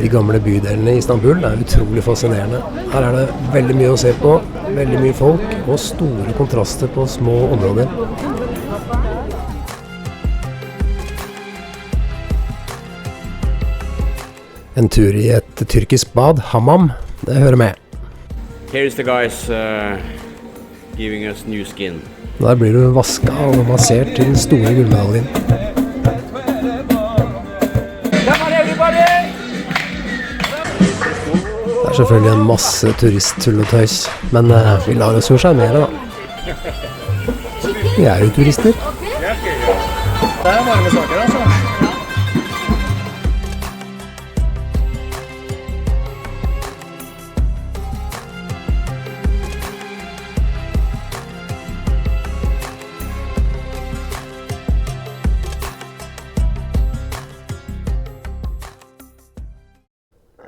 De gamle bydelene I Istanbul utrolig fascinerende. Her det veldig mye å se på, veldig mye folk og store kontraster på små områder. En tur I et tyrkisk bad, hammam, det hører med. Here's the guys giving us new skin. Der blir du vasket og massert til den store gullmedaljen. Det selvfølgelig en masse turisttull-og-tøys, men vi lar oss jo sjarmere da. Vi jo turister. Det varme saker altså.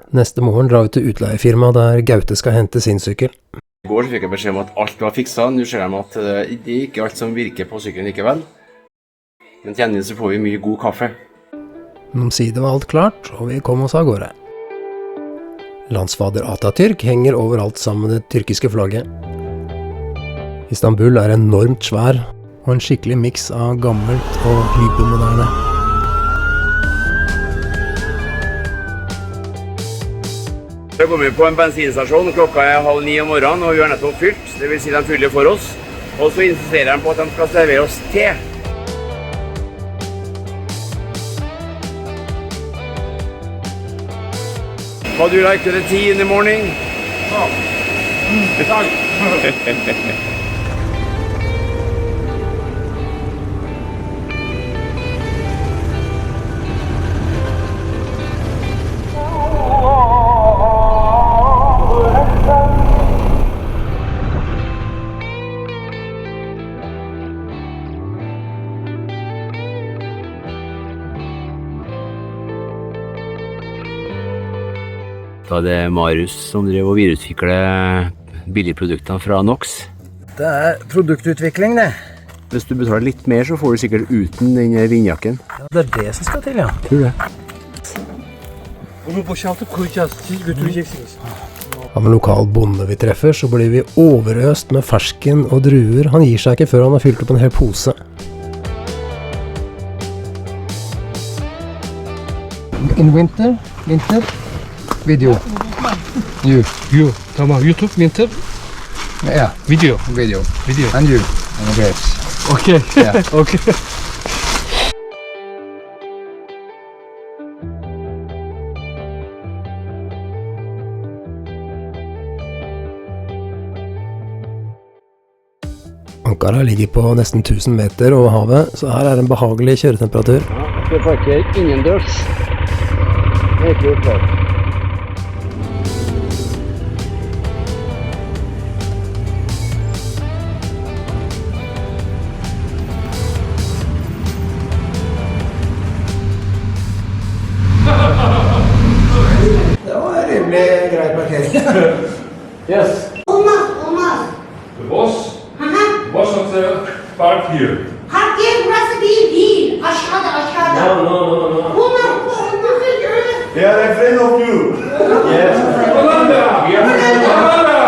Neste morgen drar vi til utleiefirma der Gaute skal hente sin sykkel. I går fikk jeg beskjed om at alt var fikset. Nå ser jeg at det ikke alt som virker på sykkelen likevel. Men til gjengjeld så får vi mye god kaffe. Omsider var alt klart, og vi kom oss av gårde. Landsfader Atatürk henger overalt sammen med det tyrkiske flagget. Istanbul enormt svær, og en skikkelig miks av gammelt og hypermoderne. Så kommer vi på en bensinstasjon, klokka 8:30 om morgenen, og vi har nettopp fylt, det vil si de fyller for oss. Og så insisterer de på at de skal servere oss te. How do you like the tea in the morning? Takk. Da det Marius som driver og videreutvikler billigproduktene fra NOx. Det produktutvikling det. Hvis du betaler litt mer så får du sikkert uten den vindjakken. Ja, det det som skal til, ja. Tror det. Bunu boşaltıp koyacağız. Siz götüreceksiniz. Av en lokal bonde vi treffer, så blir vi overøst med fersken og druer. Han gir seg ikke før han har fylt opp en hel pose. In winter, video. You, tamam. YouTube, winter, Yeah, video. video. Video. And you. And grapes. Okay. Yeah. Okay. Ankara ligger på nesten 1000 meter over havet, så her en behagelig kjøretemperatur. Vi parkerer innendørs. Det kult klart. Det var rimelig grei parkering. Yes. Olmaz. The boss of the park here. Park yer burası değil. Aşağıda. No. Bunlar They are afraid of you. Hollanda! We are from Hollanda!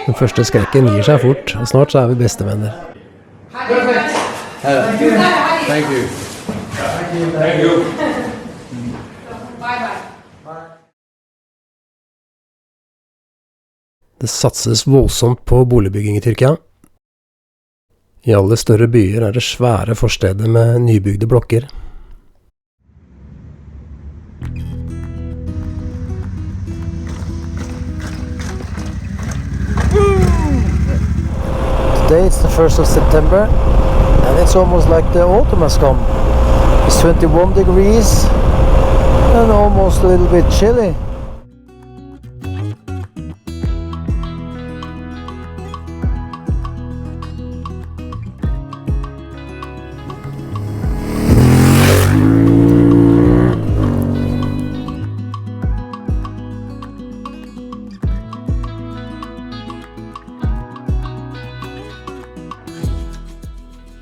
Den første skrekken gir seg fort, og snart så vi bestevenner. Thank you. Thank you. Det satses voldsomt på boligbygging i Tyrkia. I alle større byer det svære forsteder med nybygde blokker. Today it's the 1st of September and it's almost like the autumn has come. It's 21 degrees and almost a little bit chilly.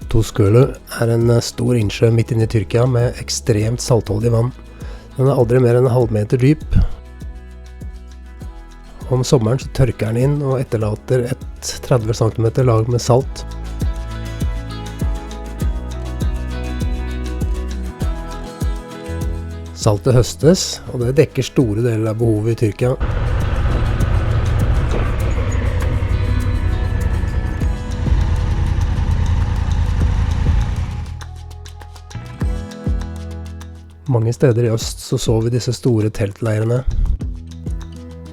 Tuzgölü en stor innsjø midt inne i Tyrkia med ekstremt saltholdig vann. Den er aldri mer enn en halvmeter dyp. Om sommeren så tørker den inn og etterlater et 30 cm lag med salt. Saltet høstes, og det dekker store deler av behovet i Tyrkia. Mange steder i øst så vi disse store teltleirene.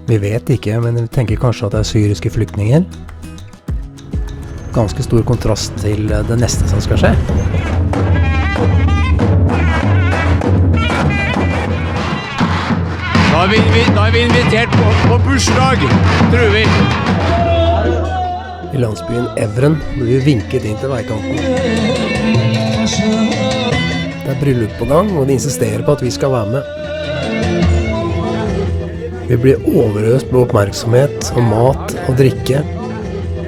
Vi vet ikke, men vi tenker kanskje at det er syriske flyktninger. Ganske stor kontrast til det neste som skal skje. Da er vi invitert på bursdag, tror vi. I landsbyen Evren ble vi vinket inn til veikanten. Det er bryllup på gang, og de insisterer på at vi skal være med. Vi blir overøst med oppmerksomhet og mat og drikke.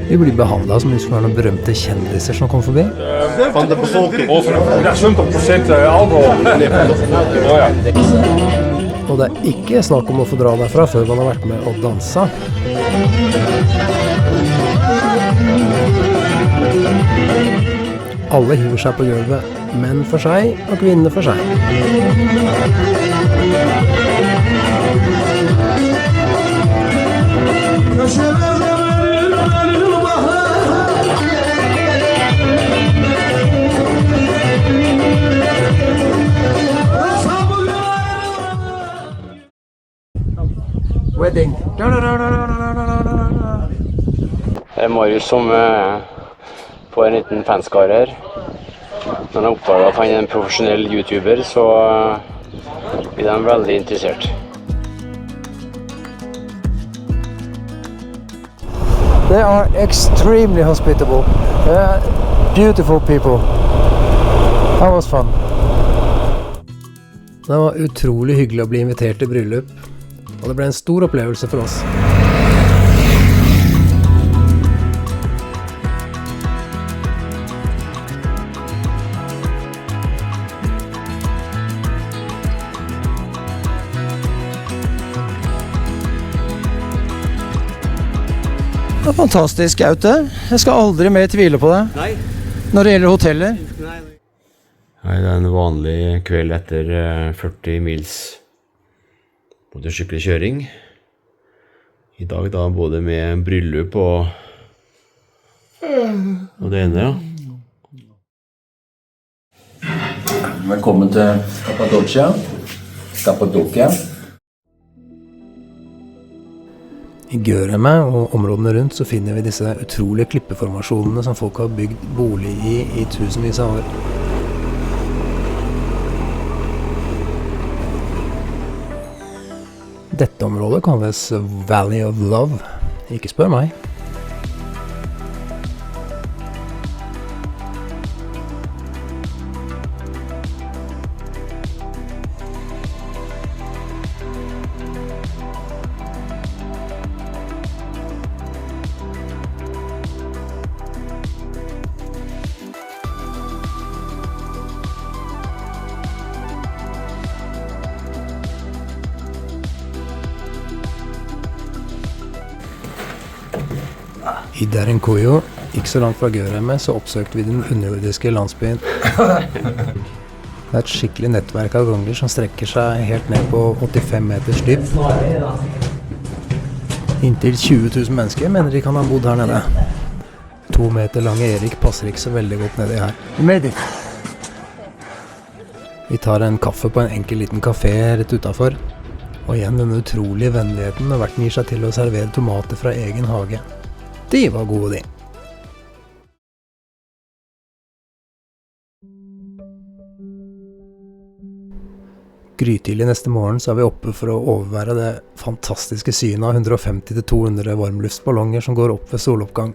Vi blir behandlet som hvis vi var noen berømte kjendiser som kom forbi. Van de bevolking. Ja, 20% alcohol. Oh, ja. Og det er ikke snakk om å få dra derfra før man har vært med og dansa. Alle hiver seg på gulvet, menn for seg og kvinner for seg. Wedding. Det er Marius som får en liten fanskare her. Når han oppdager at han er en profesjonell YouTuber, så blir de veldig interessert. They are extremely hospitable. Beautiful people. That was fun. Det var utrolig hyggelig å bli invitert til bryllup, og det ble en stor opplevelse for oss. Det er fantastisk, Gaute. Jeg skal aldri mer tvile på det. Nei. Når det gjelder hoteller. Nei, det er en vanlig kveld etter 40 mils både skikkelig kjøring. I dag da både med bryllup og det ene, ja. Velkommen til Kappadokia. I Göreme og områdene rundt så finner vi disse utrolige klippeformasjonene som folk har bygd bolig i tusenvis av år. Dette området kalles Valley of Love. Ikke spør meg. I Derinkoyo, ikke så langt fra Göreme, så oppsøkte vi den underjordiske landsbyen. Det er et skikkelig nettverk av ganger som strekker seg helt ned på 85 meters dyp. Inntil 20 000 mennesker mener de kan ha bodd her nede. 2 meter lange Erik passer ikke så veldig godt nedi her. Vi tar en kaffe på en enkel liten kafé rett utenfor. Og igjen denne utrolige vennligheten når verten gir seg til å servere tomater fra egen hage. De var gode, de. Grytidlig neste morgen så er vi oppe for å overvære det fantastiske synet av 150-200 varmluftsballonger som går opp ved soloppgang.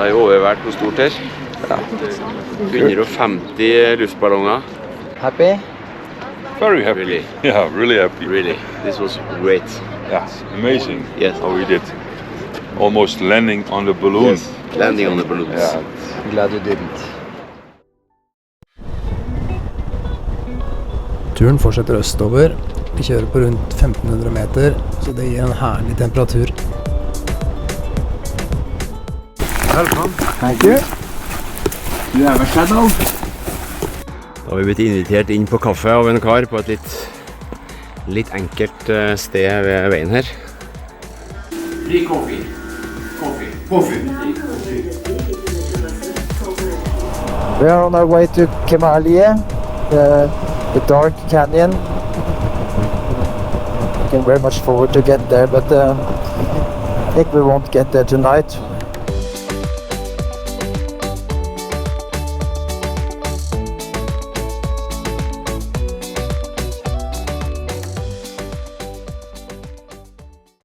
Det har jo overvært hvor stort her. 150 luftballonger. Happy? Very happy. Really, Yeah, really happy. really. This was great. Yeah, amazing. Yes. How we did. Almost landing on the balloon. Landing on the balloons. Yeah. Glad you didn't. Turen fortsetter østover. Vi kjører på rundt 1500 meter, så det gir en herlig temperatur. Thank you. Da har vi blitt invitert inn på kaffe av en kar på et litt enkelt sted ved veien her. Free coffee. We are on our way to Kemalie, the dark canyon. Looking very much forward to get there, but I think we won't get there tonight.